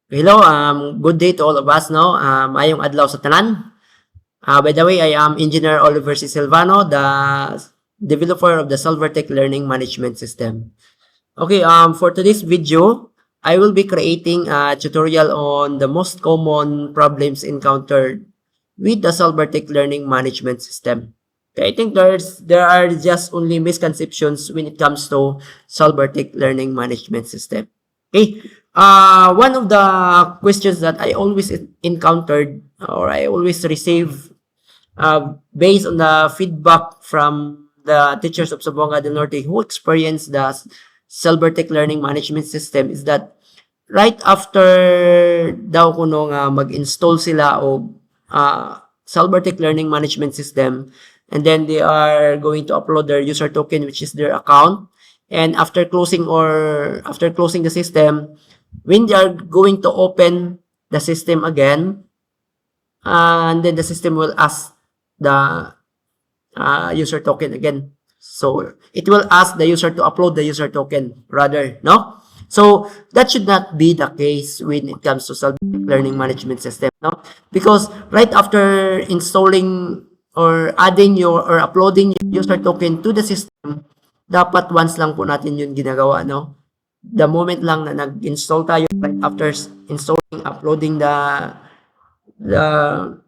Hello, good day to all of us, no? Maayong adlaw sa tanan. By the way, I am Engineer Oliver C. Silvano, the developer of the Solvertech Learning Management System. Okay, for today's video, I will be creating a tutorial on the most common problems encountered with the Solvertech Learning Management System. Okay, I think there are just only misconceptions when it comes to Solvertech Learning Management System. Okay, one of the questions that I always encountered or I always receive based on the feedback from the teachers of Zamboanga del Norte who experienced the Silvertech Learning Management System is that right after daw kuno nga mag-install sila o Silvertech Learning Management System, and then they are going to upload their user token, which is their account, and after closing the system, when they are going to open the system again, and then the system will ask the user token again. So it will ask the user to upload the user token rather, no? So that should not be the case when it comes to self-learning management system, no? Because right after installing or adding or uploading user token to the system, dapat once lang po natin yun ginagawa, no? The moment lang na nag-install tayo, right after installing, uploading the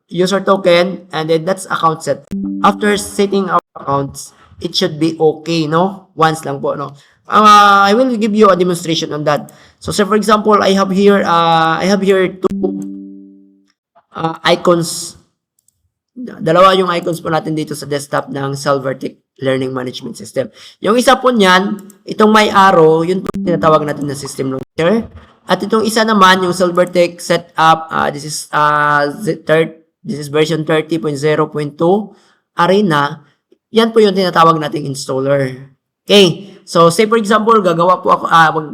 user token, and then that's account set. After setting our accounts, it should be okay, no? Once lang po, no? I will give you a demonstration on that. So, for example, I have here two icons. Dalawa yung icons po natin dito sa desktop ng Silvertech Learning Management System. Yung isa po niyan, itong may arrow, yun po tinatawag natin na system launcher. At itong isa naman, yung Silvertech setup, this is version 30.0.2 Arena. Yan po yung tinatawag nating installer. Okay. So, say for example, gagawa po ako,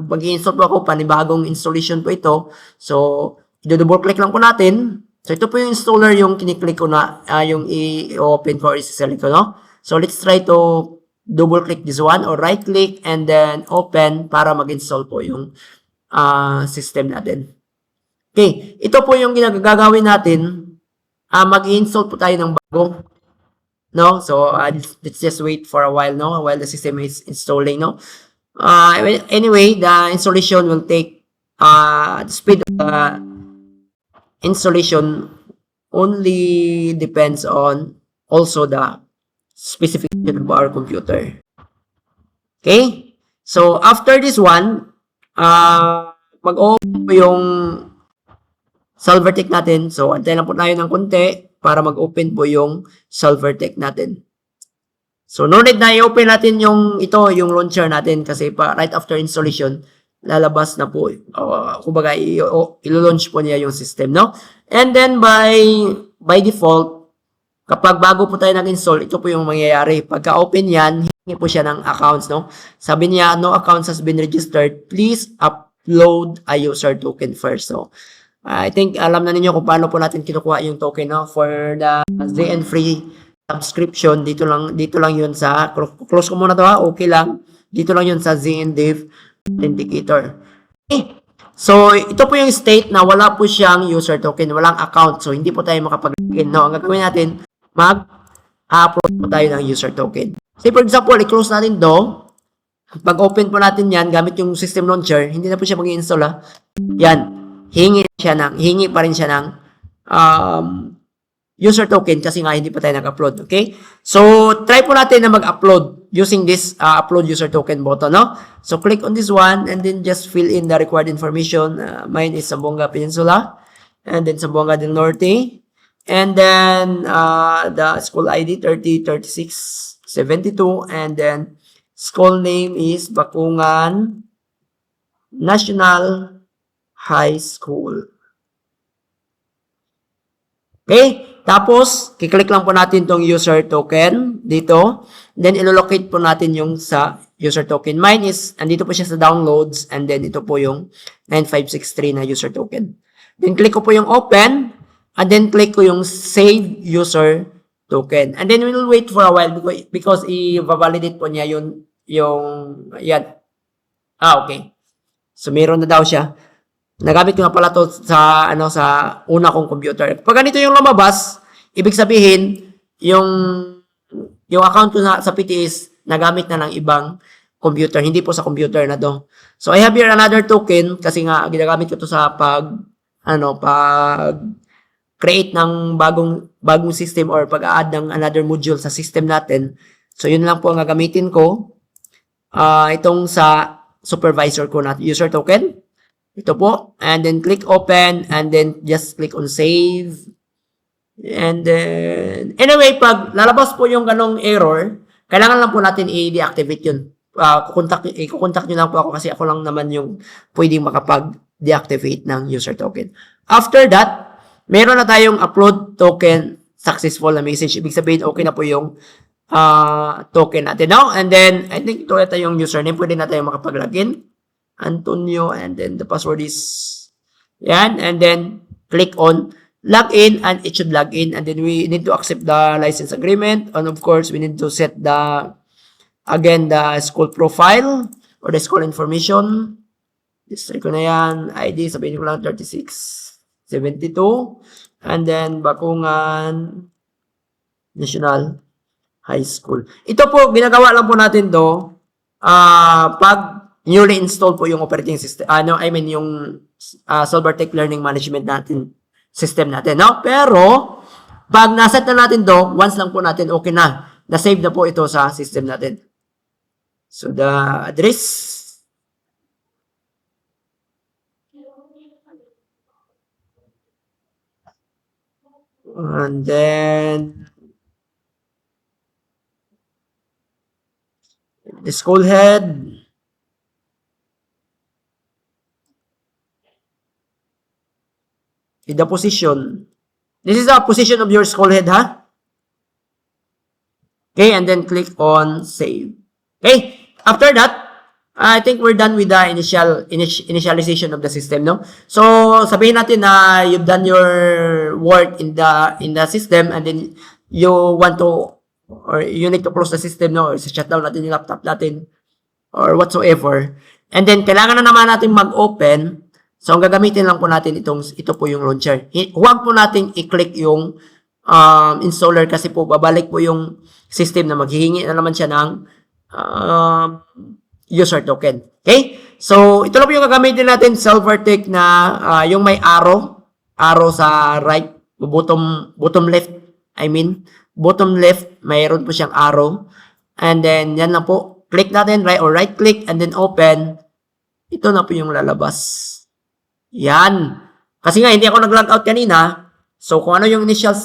mag-i-install po ako, panibagong installation po ito. So, i-double click lang po natin. So, ito po yung installer yung kiniklik ko na, yung i-open ko or i-select ko, no? So, let's try to double click this one or right click and then open para mag-install po yung system natin. Okay. Ito po yung gagawin natin. Mag-i-install po tayo ng bago. No? So, let's just wait for a while, no? While the system is installing, no? Anyway, the installation will take, the speed of the installation only depends on also the specification of our computer. Okay? So, after this one, mag-open po yung Silvertech natin. So, antayin lang po tayo ng konti para mag-open po yung Silvertech natin. So, no need na i-open natin yung launcher natin kasi right after installation, lalabas na po. Kumbaga, i-launch po niya yung system, no? And then, by default, kapag bago po tayo nag-install, ito po yung mangyayari. Pagka-open yan, hingi po siya ng accounts, no? Sabi niya, no accounts has been registered. Please upload a user token first. So, I think alam na ninyo kung paano po natin kinukuha yung token, no? For the ZN free subscription, dito lang yun sa, close ko muna to ha, okay lang. Dito lang yun sa ZNDev Authenticator. Okay. So, ito po yung state na wala po siyang user token, walang account. So, hindi po tayo makapag-login, no? Ang gagawin natin, mag-upload po tayo ng user token. Say, for example, i-close natin to. Pag-open po natin yan, gamit yung system launcher, hindi na po siya mag-i-install, ha? Yan. Hingi pa rin siya ng user token kasi nga hindi pa tayo nag-upload, okay? So, try po natin na mag-upload using this upload user token button, no? So, click on this one and then just fill in the required information. Mine is Zamboanga Peninsula and then Zamboanga del Norte and then the school ID 303672 and then school name is Bakungan National High School. Okay? Tapos, kiklik lang po natin tong user token dito. Then, ilolocate po natin yung sa user token. Mine is, andito po siya sa downloads. And then, ito po yung 9563 na user token. Then, click ko po yung open. And then, click ko yung save user token. And then, we'll wait for a while because i-validate po niya yan. Okay. So, meron na daw siya. Nagamit ko na pala to sa sa una kong computer. Pag ganito yung lumabas, ibig sabihin yung account ko sa PTS nagamit na ng ibang computer, hindi po sa computer na to. So I have here another token kasi nga ginagamit ko to sa pag create ng bagong system or pag-add ng another module sa system natin. So yun lang po ang gagamitin ko. Itong sa supervisor ko na user token. Ito po. And then click open and then just click on save. And then, anyway, pag lalabas po yung ganong error, kailangan lang po natin i-deactivate yun. Kukontak nyo lang po ako kasi ako lang naman yung pwedeng makapag-deactivate ng user token. After that, meron na tayong upload token successful na message. Ibig sabihin, okay na po yung token natin now. And then, I think ito ata yung username. Pwede na tayong makapag-login. Antonio, and then the password is yan, and then click on login, and it should log in, and then we need to accept the license agreement, and of course we need to set the school profile or the school information. District ko na yan, ID sabihin ko lang 3672, and then Bakungan National High School. Ito po, ginagawa lang po natin to pag newly install po yung operating system, yung Silvertech Learning Management natin, system natin, no? Pero, pag naset na natin to, once lang po natin, okay na. Na-save na po ito sa system natin. So, the address, and then, the school head, in the position. This is the position of your school head, ha? Okay, and then click on save. Okay, after that, I think we're done with the initialization of the system, no? So, sabihin natin na you've done your work in the system, and then you want to, or you need to close the system, no? Or shut down natin yung laptop natin, or whatsoever. And then, kailangan na naman natin mag-open. So, ang gagamitin lang po natin ito po yung launcher. Huwag po natin i-click yung installer kasi po babalik po yung system na maghihingi na naman siya ng user token. Okay? So, ito lang po yung gagamitin natin, Silvertech na yung may arrow sa right, bottom left, bottom left, mayroon po siyang arrow. And then, yan lang po. Click natin, right click, and then open. Ito na po yung lalabas. Yan. Kasi nga, hindi ako nag-log out kanina. So, kung ano yung initial,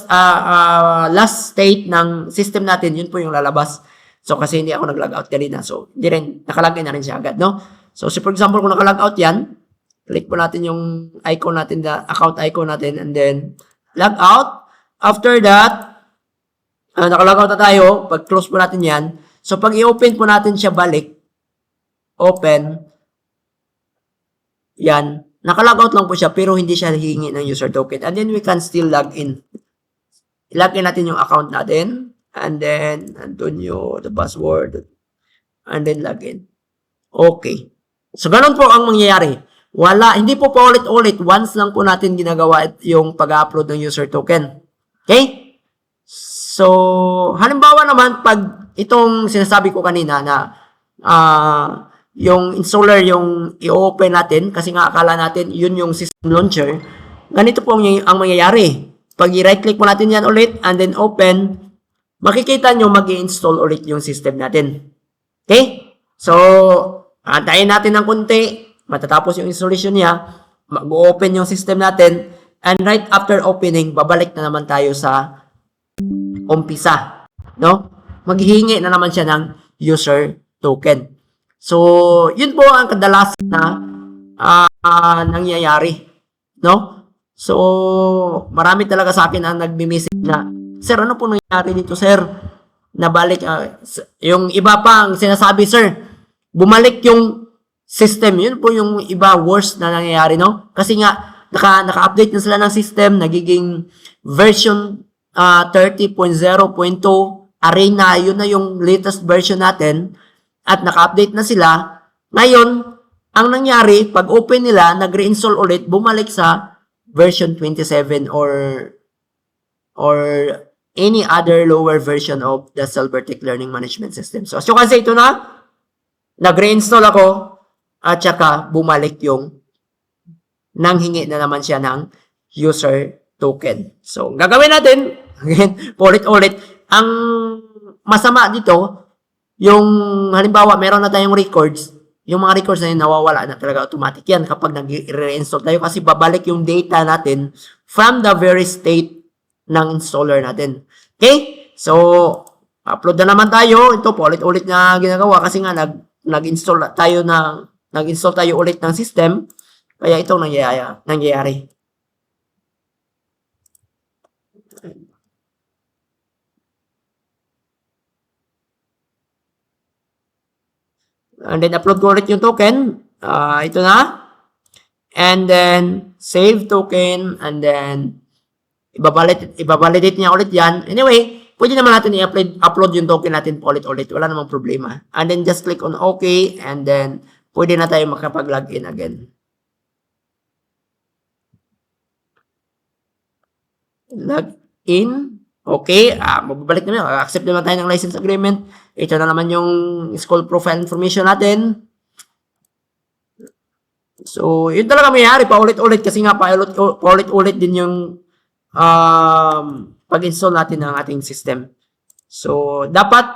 last state ng system natin, yun po yung lalabas. So, kasi hindi ako nag-log out kanina. So, hindi rin, nakalagay na rin siya agad, no? So, for example, kung naka-log out yan, click po natin yung icon natin, the account icon natin, and then, log out. After that, naka-log out na tayo. Pag-close po natin yan. So, pag i-open po natin siya balik, open, yan, naka-logout lang po siya pero hindi siya hihingi ng user token. And then we can still log in. I-log in natin yung account natin. And then, Antonio, the password. And then log in. Okay. So, ganun po ang mangyayari. Hindi po paulit-ulit. Once lang po natin ginagawa yung pag-upload ng user token. Okay? So, halimbawa naman, pag itong sinasabi ko kanina na yung installer yung i-open natin kasi nga akala natin yun yung system launcher, ganito po ang mangyayari. Pag i-right click po natin yan ulit and then open, makikita nyo mag-i-install ulit yung system natin. Okay? So, antayin natin ng konti, matatapos yung installation niya, mag-open yung system natin, and right after opening, babalik na naman tayo sa umpisa. No? Maghihingi na naman siya ng user token. So, yun po ang kadalasan na nangyayari. No? So, marami talaga sa akin ang nagmi-message na, sir, ano po nangyayari dito, sir? Nabalik, yung iba pa ang sinasabi, sir, bumalik yung system. Yun po yung iba worst na nangyayari, no? Kasi nga, naka-update na sila ng system, nagiging version 30.0.2, Arena, yun na yung latest version natin, at naka-update na sila. Ngayon, ang nangyari, pag open nila, nag-reinstall ulit, bumalik sa version 27 or any other lower version of the Silvertech Learning Management System. So, as you can see, ito na, nag-reinstall ako, at saka bumalik yung nanghingi na naman siya ng user token. So, gagawin natin, again, ulit-ulit, ang masama dito, yung halimbawa, meron na tayong records, yung mga records na yun, nawawala na talaga automatic yan kapag nag-reinstall tayo kasi babalik yung data natin from the very state ng installer natin. Okay? So, upload na naman tayo. Ito po, ulit-ulit na ginagawa kasi nga nag-install tayo ulit ng system. Kaya itong nangyayari. And then, upload ko ulit yung token. Ito na. And then, save token. And then, ibabalidate niya ulit yan. Anyway, pwede naman natin i-upload yung token natin ulit-ulit. Wala namang problema. And then, just click on OK. And then, pwede na tayo makapag-login again. Login. Okay, mababalik naman. Accept naman tayo ng license agreement. Ito na naman yung school profile information natin. So, yun talaga mayayari. Paulit-ulit kasi nga paulit-ulit din yung pag-install natin ng ating system. So, dapat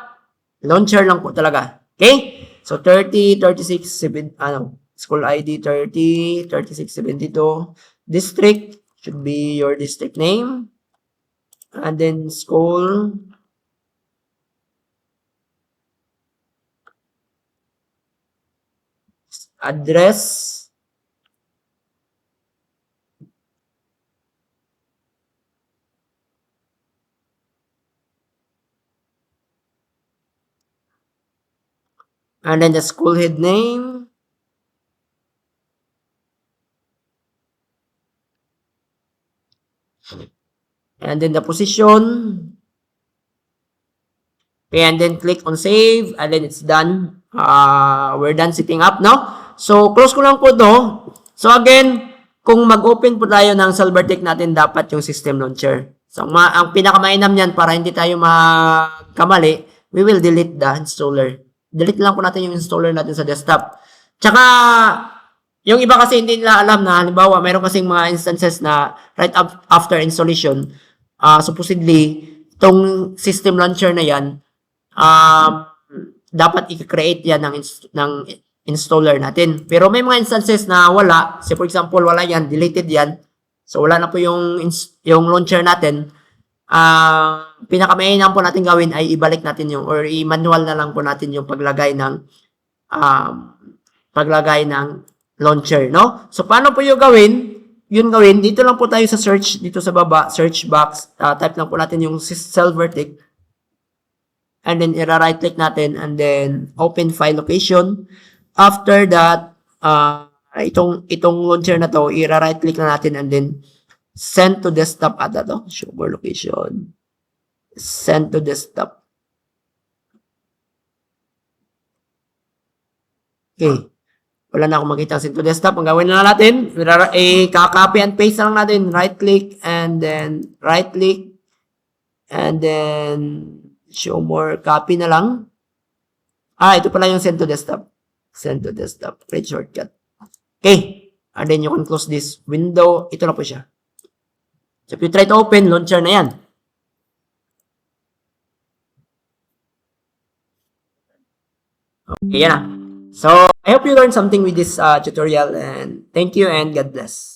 launcher lang po talaga. Okay? So, 30, 36, 7, school ID 30, 36, 72. District should be your district name. And then school. Address. And then the school head name. And then the position. Okay, and then click on save. And then it's done. We're done setting up, no? So, close ko lang po to. So, again, kung mag-open po tayo ng Silvertech natin, dapat yung system launcher. So, ang pinakamainam niyan para hindi tayo magkamali, we will delete the installer. Delete lang po natin yung installer natin sa desktop. Tsaka, yung iba kasi hindi nila alam na, halimbawa, meron kasing mga instances na right after installation, supposedly, itong system launcher na yan, dapat i-create yan ng installer natin. Pero may mga instances na wala. So, for example, wala yan, deleted yan. So, wala na po yung launcher natin. Pinakamainam po natin gawin ay ibalik natin yung, or i-manual na lang po natin yung paglagay ng launcher, no? So, paano po yung gawin? Dito lang po tayo sa search, dito sa baba, search box, type lang po natin yung Silvertech. And then, i-right click natin, and then, open file location. After that, itong launcher na to, i-right click na natin, and then, send to desktop at show more location. Send to desktop. Okay. Wala na akong makita send to desktop. Ang gawin na natin, kaka-copy and paste lang natin. Right click, and then, right click, and then, show more, copy na lang. Ito pala yung send to desktop. Send to desktop. Create shortcut. Okay. And then you can close this window. Ito na po siya. So if you try to open, launcher na yan. Okay, yan na. So, I hope you learned something with this tutorial, and thank you and God bless.